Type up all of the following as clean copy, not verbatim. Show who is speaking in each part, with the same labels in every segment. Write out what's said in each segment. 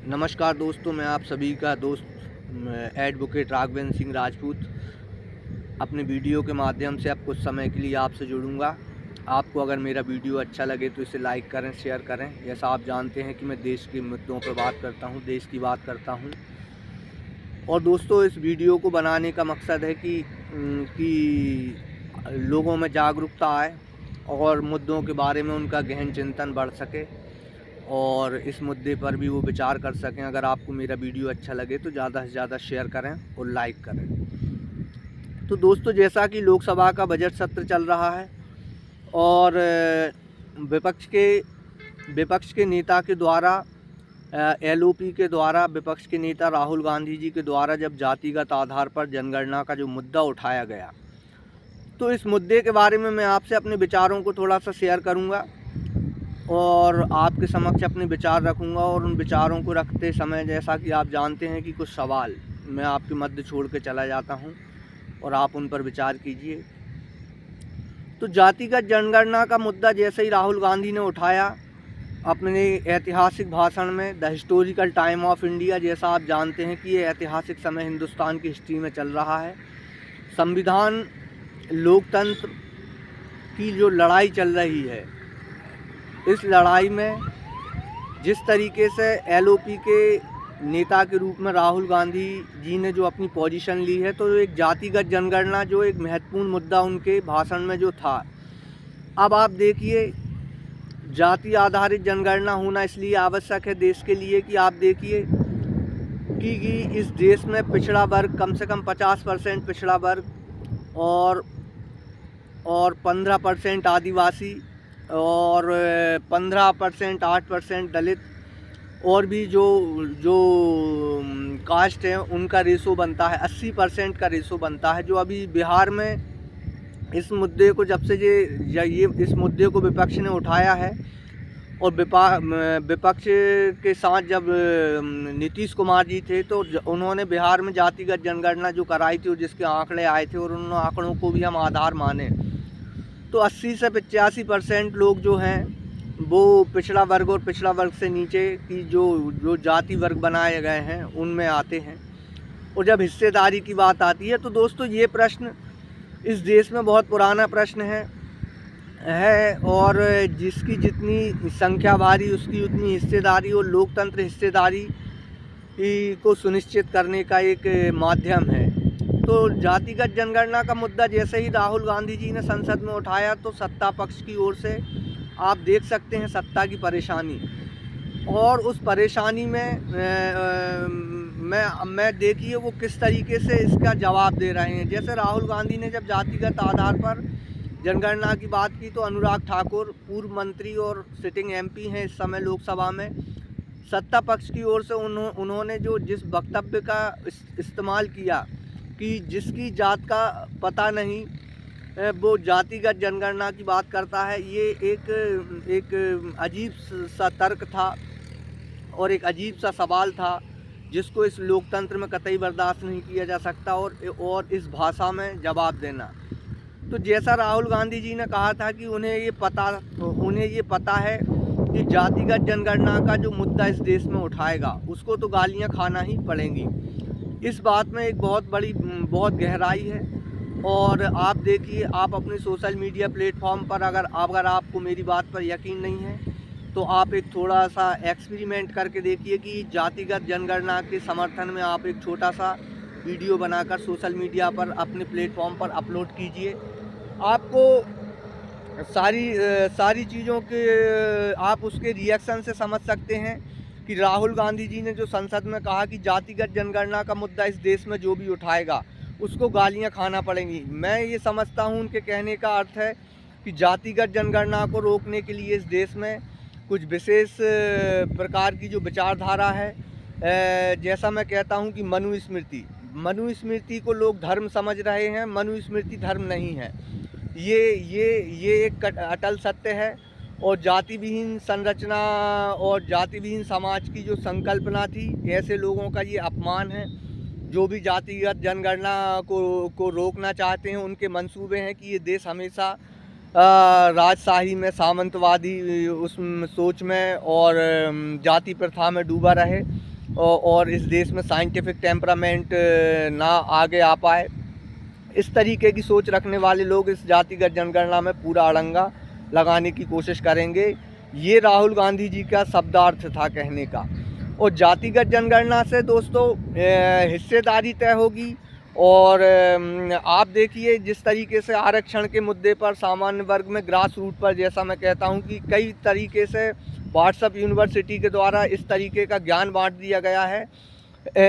Speaker 1: नमस्कार दोस्तों, मैं आप सभी का दोस्त एडवोकेट राघवेंद्र सिंह राजपूत अपने वीडियो के माध्यम से अब कुछ समय के लिए आपसे जुड़ूंगा। आपको अगर मेरा वीडियो अच्छा लगे तो इसे लाइक करें, शेयर करें। जैसा आप जानते हैं कि मैं देश के मुद्दों पर बात करता हूं, देश की बात करता हूं। और दोस्तों, इस वीडियो को बनाने का मकसद है कि लोगों में जागरूकता आए और मुद्दों के बारे में उनका गहन चिंतन बढ़ सके और इस मुद्दे पर भी वो विचार कर सकें। अगर आपको मेरा वीडियो अच्छा लगे तो ज़्यादा से ज़्यादा शेयर करें और लाइक करें। तो दोस्तों, जैसा कि लोकसभा का बजट सत्र चल रहा है और विपक्ष के नेता के द्वारा एलओपी के द्वारा विपक्ष के नेता राहुल गांधी जी के द्वारा जब जातिगत आधार पर जनगणना का जो मुद्दा उठाया गया, तो इस मुद्दे के बारे में मैं आपसे अपने विचारों को थोड़ा सा शेयर करूंगा और आपके समक्ष अपने विचार रखूंगा। और उन विचारों को रखते समय, जैसा कि आप जानते हैं कि कुछ सवाल मैं आपके मध्य छोड़ के चला जाता हूं और आप उन पर विचार कीजिए। तो जातिगत जनगणना का मुद्दा जैसे ही राहुल गांधी ने उठाया अपने ऐतिहासिक भाषण में, the historical time of India, जैसा आप जानते हैं कि ये ऐतिहासिक समय हिंदुस्तान की हिस्ट्री में चल रहा है। संविधान, लोकतंत्र की जो लड़ाई चल रही है, इस लड़ाई में जिस तरीके से एलओपी के नेता के रूप में राहुल गांधी जी ने जो अपनी पोजीशन ली है, तो एक जातिगत जनगणना जो एक महत्वपूर्ण मुद्दा उनके भाषण में जो था। अब आप देखिए, जाति आधारित जनगणना होना इसलिए आवश्यक है देश के लिए कि आप देखिए कि इस देश में पिछड़ा वर्ग, कम से कम 50% पिछड़ा वर्ग और 15% आदिवासी और 15%, 8% दलित और भी जो जो कास्ट हैं, उनका रेशो बनता है 80% का रेशो बनता है। जो अभी बिहार में इस मुद्दे को जब से ये इस मुद्दे को विपक्ष ने उठाया है और विपक्ष के साथ जब नीतीश कुमार जी थे, तो उन्होंने बिहार में जातिगत जनगणना जो कराई थी और जिसके आंकड़े आए थे और उन आंकड़ों को भी हम आधार माने, तो 80 से 85% लोग जो हैं वो पिछड़ा वर्ग और पिछड़ा वर्ग से नीचे की जो जाति वर्ग बनाए गए हैं उनमें आते हैं। और जब हिस्सेदारी की बात आती है, तो दोस्तों ये प्रश्न इस देश में बहुत पुराना प्रश्न है और जिसकी जितनी संख्या भारी उसकी उतनी हिस्सेदारी, और लोकतंत्र हिस्सेदारी को सुनिश्चित करने का एक माध्यम है। तो जातिगत जनगणना का मुद्दा जैसे ही राहुल गांधी जी ने संसद में उठाया, तो सत्ता पक्ष की ओर से आप देख सकते हैं सत्ता की परेशानी, और उस परेशानी में मैं देखिए वो किस तरीके से इसका जवाब दे रहे हैं। जैसे राहुल गांधी ने जब जातिगत आधार पर जनगणना की बात की, तो अनुराग ठाकुर, पूर्व मंत्री और सिटिंग एमपी हैं इस समय लोकसभा में, सत्ता पक्ष की ओर से उन्होंने जो जिस वक्तव्य का इस्तेमाल किया कि जिसकी जात का पता नहीं वो जातिगत जनगणना की बात करता है, ये एक अजीब सा तर्क था और एक अजीब सा सवाल था जिसको इस लोकतंत्र में कतई बर्दाश्त नहीं किया जा सकता। और इस भाषा में जवाब देना, तो जैसा राहुल गांधी जी ने कहा था कि उन्हें ये पता है कि जातिगत जनगणना का जो मुद्दा इस देश में उठाएगा उसको तो गालियां खाना ही पड़ेंगी। इस बात में एक बहुत गहराई है। और आप देखिए, आप अपने सोशल मीडिया प्लेटफॉर्म पर अगर आपको मेरी बात पर यकीन नहीं है, तो आप एक थोड़ा सा एक्सपेरिमेंट करके देखिए कि जातिगत जनगणना के समर्थन में आप एक छोटा सा वीडियो बनाकर सोशल मीडिया पर अपने प्लेटफॉर्म पर अपलोड कीजिए। आपको सारी चीज़ों के आप उसके रिएक्शन से समझ सकते हैं कि राहुल गांधी जी ने जो संसद में कहा कि जातिगत जनगणना का मुद्दा इस देश में जो भी उठाएगा उसको गालियां खाना पड़ेंगी। मैं ये समझता हूं उनके कहने का अर्थ है कि जातिगत जनगणना को रोकने के लिए इस देश में कुछ विशेष प्रकार की जो विचारधारा है, जैसा मैं कहता हूं कि मनुस्मृति को लोग धर्म समझ रहे हैं। मनुस्मृति धर्म नहीं है, ये एक अटल सत्य है। और जाति विहीन संरचना और जाति विहीन समाज की जो संकल्पना थी, ऐसे लोगों का ये अपमान है। जो भी जातिगत जनगणना को रोकना चाहते हैं, उनके मंसूबे हैं कि ये देश हमेशा राजशाही में, सामंतवादी उस सोच में और जाति प्रथा में डूबा रहे। और इस देश में साइंटिफिक टेम्परामेंट ना आगे आ पाए। इस तरीके की सोच रखने वाले लोग इस जातिगत जनगणना में पूरा अड़ंगा लगाने की कोशिश करेंगे। ये राहुल गांधी जी का शब्दार्थ था कहने का। और जातिगत जनगणना से दोस्तों हिस्सेदारी तय होगी। और आप देखिए जिस तरीके से आरक्षण के मुद्दे पर सामान्य वर्ग में ग्रास रूट पर, जैसा मैं कहता हूँ कि कई तरीके से व्हाट्सएप यूनिवर्सिटी के द्वारा इस तरीके का ज्ञान बांट दिया गया है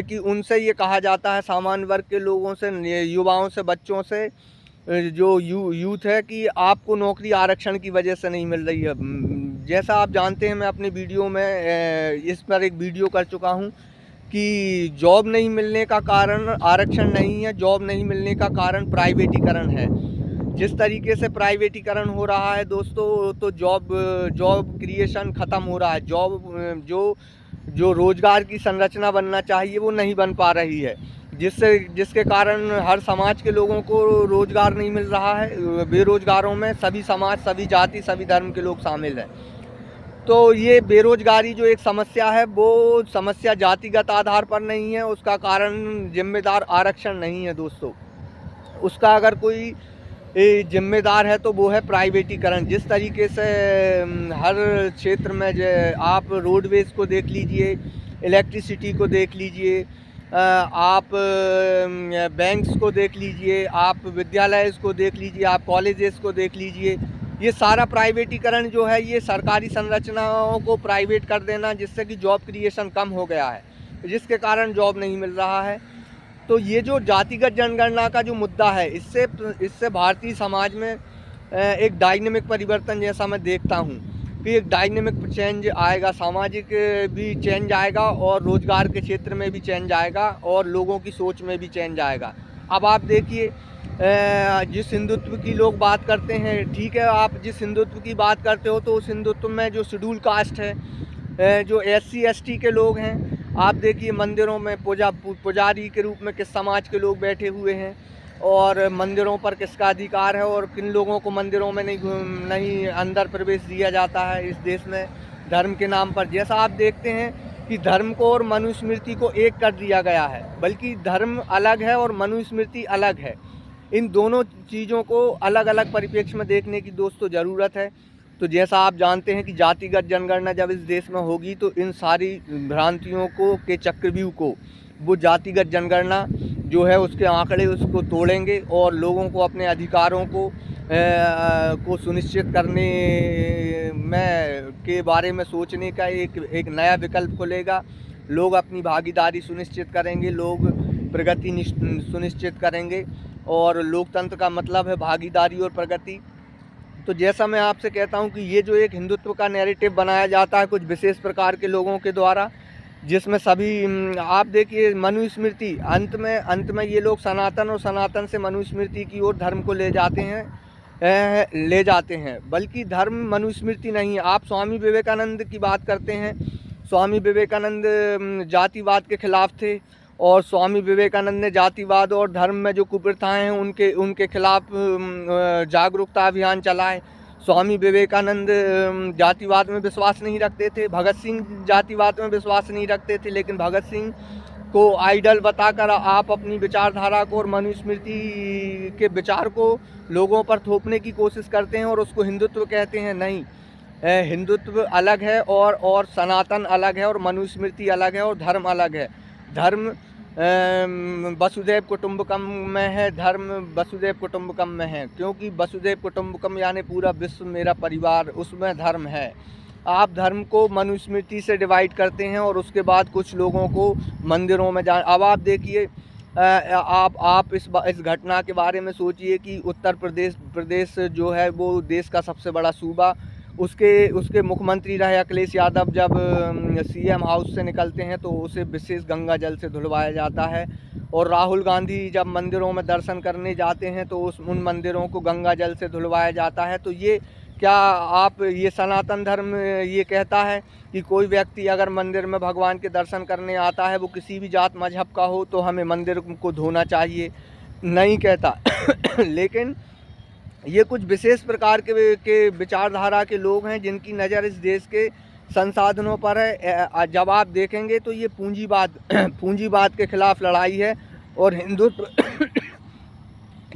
Speaker 1: कि उनसे ये कहा जाता है, सामान्य वर्ग के लोगों से, युवाओं से, बच्चों से, जो यूथ है, कि आपको नौकरी आरक्षण की वजह से नहीं मिल रही है। जैसा आप जानते हैं, मैं अपनी वीडियो में इस पर एक वीडियो कर चुका हूँ कि जॉब नहीं मिलने का कारण आरक्षण नहीं है, जॉब नहीं मिलने का कारण प्राइवेटीकरण है। जिस तरीके से प्राइवेटीकरण हो रहा है दोस्तों, तो जॉब क्रिएशन ख़त्म हो रहा है। जॉब जो रोज़गार की संरचना बनना चाहिए वो नहीं बन पा रही है, जिसके कारण हर समाज के लोगों को रोज़गार नहीं मिल रहा है। बेरोज़गारों में सभी समाज, सभी जाति, सभी धर्म के लोग शामिल हैं। तो ये बेरोज़गारी जो एक समस्या है, वो समस्या जातिगत आधार पर नहीं है, उसका कारण जिम्मेदार आरक्षण नहीं है दोस्तों। उसका अगर कोई जिम्मेदार है तो वो है प्राइवेटीकरण। जिस तरीके से हर क्षेत्र में आप रोडवेज़ को देख लीजिए, इलेक्ट्रिसिटी को देख लीजिए, आप बैंक्स को देख लीजिए, आप विद्यालय को देख लीजिए, आप कॉलेजेस को देख लीजिए, ये सारा प्राइवेटीकरण जो है, ये सरकारी संरचनाओं को प्राइवेट कर देना, जिससे कि जॉब क्रिएशन कम हो गया है, जिसके कारण जॉब नहीं मिल रहा है। तो ये जो जातिगत जनगणना का जो मुद्दा है, इससे भारतीय समाज में एक डायनेमिक परिवर्तन जैसा मैं देखता हूँ कि एक डायनेमिक चेंज आएगा, सामाजिक भी चेंज आएगा और रोज़गार के क्षेत्र में भी चेंज आएगा और लोगों की सोच में भी चेंज आएगा। अब आप देखिए, जिस हिंदुत्व की लोग बात करते हैं, ठीक है, आप जिस हिंदुत्व की बात करते हो तो उस हिंदुत्व में जो शेड्यूल कास्ट है, जो SC ST के लोग हैं, आप देखिए मंदिरों में पुजारी के रूप में किस समाज के लोग बैठे हुए हैं और मंदिरों पर किसका अधिकार है और किन लोगों को मंदिरों में नहीं अंदर प्रवेश दिया जाता है इस देश में धर्म के नाम पर। जैसा आप देखते हैं कि धर्म को और मनुस्मृति को एक कर दिया गया है, बल्कि धर्म अलग है और मनुस्मृति अलग है। इन दोनों चीज़ों को अलग अलग परिप्रेक्ष्य में देखने की दोस्तों ज़रूरत है। तो जैसा आप जानते हैं कि जातिगत जनगणना जब इस देश में होगी तो इन सारी भ्रांतियों के चक्रव्यूह को वो जातिगत जनगणना जो है उसके आंकड़े उसको तोड़ेंगे और लोगों को अपने अधिकारों को सुनिश्चित करने के बारे में सोचने का एक नया विकल्प खुलेगा। लोग अपनी भागीदारी सुनिश्चित करेंगे, लोग प्रगति सुनिश्चित करेंगे और लोकतंत्र का मतलब है भागीदारी और प्रगति। तो जैसा मैं आपसे कहता हूं कि ये जो एक हिंदुत्व का नैरेटिव बनाया जाता है कुछ विशेष प्रकार के लोगों के द्वारा, जिसमें सभी आप देखिए मनुस्मृति, अंत में ये लोग सनातन और सनातन से मनुस्मृति की ओर धर्म को ले जाते हैं, बल्कि धर्म मनुस्मृति नहीं है। आप स्वामी विवेकानंद की बात करते हैं, स्वामी विवेकानंद जातिवाद के खिलाफ थे और स्वामी विवेकानंद ने जातिवाद और धर्म में जो कुप्रथाएं हैं उनके खिलाफ जागरूकता अभियान चलाए। स्वामी विवेकानंद जातिवाद में विश्वास नहीं रखते थे, भगत सिंह जातिवाद में विश्वास नहीं रखते थे, लेकिन भगत सिंह को आइडल बताकर आप अपनी विचारधारा को और मनुस्मृति के विचार को लोगों पर थोपने की कोशिश करते हैं और उसको हिंदुत्व कहते हैं। नहीं, हिंदुत्व अलग है और सनातन अलग है और मनुस्मृति अलग है और धर्म अलग है। धर्म वसुधैव कुटुंबकम में है, धर्म वसुधैव कुटुंबकम में है, क्योंकि वसुधैव कुटुंबकम यानी पूरा विश्व मेरा परिवार, उसमें धर्म है। आप धर्म को मनुस्मृति से डिवाइड करते हैं और उसके बाद कुछ लोगों को मंदिरों में अब आप देखिए, आप इस घटना के बारे में सोचिए कि उत्तर प्रदेश जो है वो देश का सबसे बड़ा सूबा, उसके मुख्यमंत्री रहे अखिलेश यादव जब CM हाउस से निकलते हैं तो उसे विशेष गंगा जल से धुलवाया जाता है और राहुल गांधी जब मंदिरों में दर्शन करने जाते हैं तो उन मंदिरों को गंगा जल से धुलवाया जाता है। तो ये ये सनातन धर्म ये कहता है कि कोई व्यक्ति अगर मंदिर में भगवान के दर्शन करने आता है, वो किसी भी जात मजहब का हो, तो हमें मंदिर को धोना चाहिए? नहीं कहता। लेकिन ये कुछ विशेष प्रकार के विचारधारा के लोग हैं जिनकी नज़र इस देश के संसाधनों पर है। जब आप देखेंगे तो ये पूंजीवाद पूंजीवाद के खिलाफ लड़ाई है। और हिंदुत्व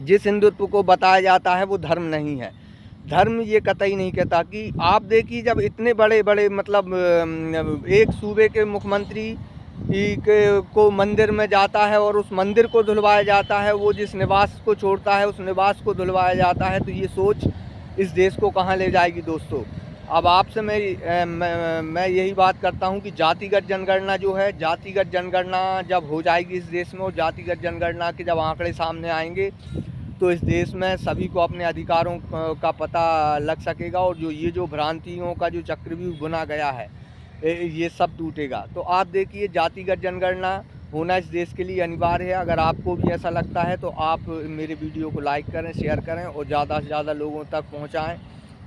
Speaker 1: जिस हिंदुत्व को बताया जाता है वो धर्म नहीं है। धर्म ये कतई नहीं कहता कि आप देखिए, जब इतने बड़े बड़े मतलब एक सूबे के मुख्यमंत्री को मंदिर में जाता है और उस मंदिर को धुलवाया जाता है, वो जिस निवास को छोड़ता है उस निवास को धुलवाया जाता है, तो ये सोच इस देश को कहाँ ले जाएगी दोस्तों। अब आपसे मैं यही बात करता हूँ कि जातिगत जनगणना जो है, जातिगत जनगणना जब हो जाएगी इस देश में और जातिगत जनगणना के जब आंकड़े सामने आएंगे तो इस देश में सभी को अपने अधिकारों का पता लग सकेगा और जो भ्रांतियों का जो चक्रव्यूह बुना गया है ये सब टूटेगा। तो आप देखिए, जातिगत जनगणना होना इस देश के लिए अनिवार्य है। अगर आपको भी ऐसा लगता है तो आप मेरे वीडियो को लाइक करें, शेयर करें और ज़्यादा से ज़्यादा लोगों तक पहुंचाएं।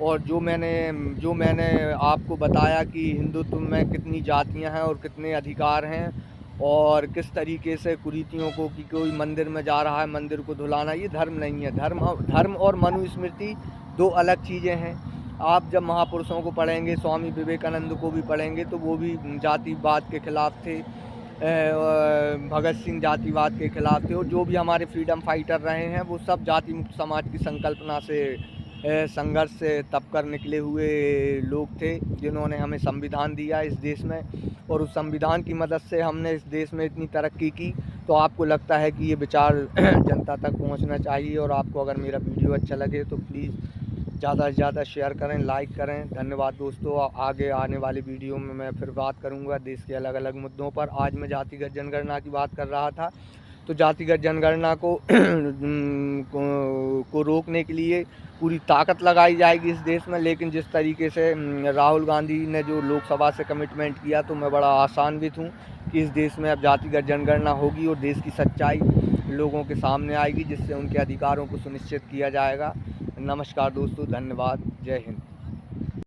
Speaker 1: और जो मैंने आपको बताया कि हिंदुत्व में कितनी जातियां हैं और कितने अधिकार हैं और किस तरीके से कुरीतियों को कि कोई मंदिर में जा रहा है, मंदिर को धुलाना, ये धर्म नहीं है। धर्म और मनुस्मृति दो अलग चीज़ें हैं। आप जब महापुरुषों को पढ़ेंगे, स्वामी विवेकानंद को भी पढ़ेंगे, तो वो भी जातिवाद के खिलाफ थे, भगत सिंह जातिवाद के खिलाफ थे। और जो भी हमारे फ्रीडम फाइटर रहे हैं वो सब जाति मुक्त समाज की संकल्पना से संघर्ष से तप कर निकले हुए लोग थे, जिन्होंने हमें संविधान दिया इस देश में। और उस संविधान की मदद से हमने इस देश में इतनी तरक्की की। तो आपको लगता है कि ये विचार जनता तक पहुंचना चाहिए। और आपको अगर मेरा वीडियो अच्छा लगे तो प्लीज़ ज़्यादा से ज़्यादा शेयर करें, लाइक करें। धन्यवाद दोस्तों। आगे आने वाली वीडियो में मैं फिर बात करूंगा देश के अलग अलग मुद्दों पर। आज मैं जातिगत जनगणना की बात कर रहा था। तो जातिगत जनगणना को रोकने के लिए पूरी ताकत लगाई जाएगी इस देश में। लेकिन जिस तरीके से राहुल गांधी ने जो लोकसभा से कमिटमेंट किया, तो मैं बड़ा आशान्वित हूँ कि इस देश में अब जातिगत जनगणना होगी और देश की सच्चाई लोगों के सामने आएगी, जिससे उनके अधिकारों को सुनिश्चित किया जाएगा। नमस्कार दोस्तों, धन्यवाद, जय हिंद।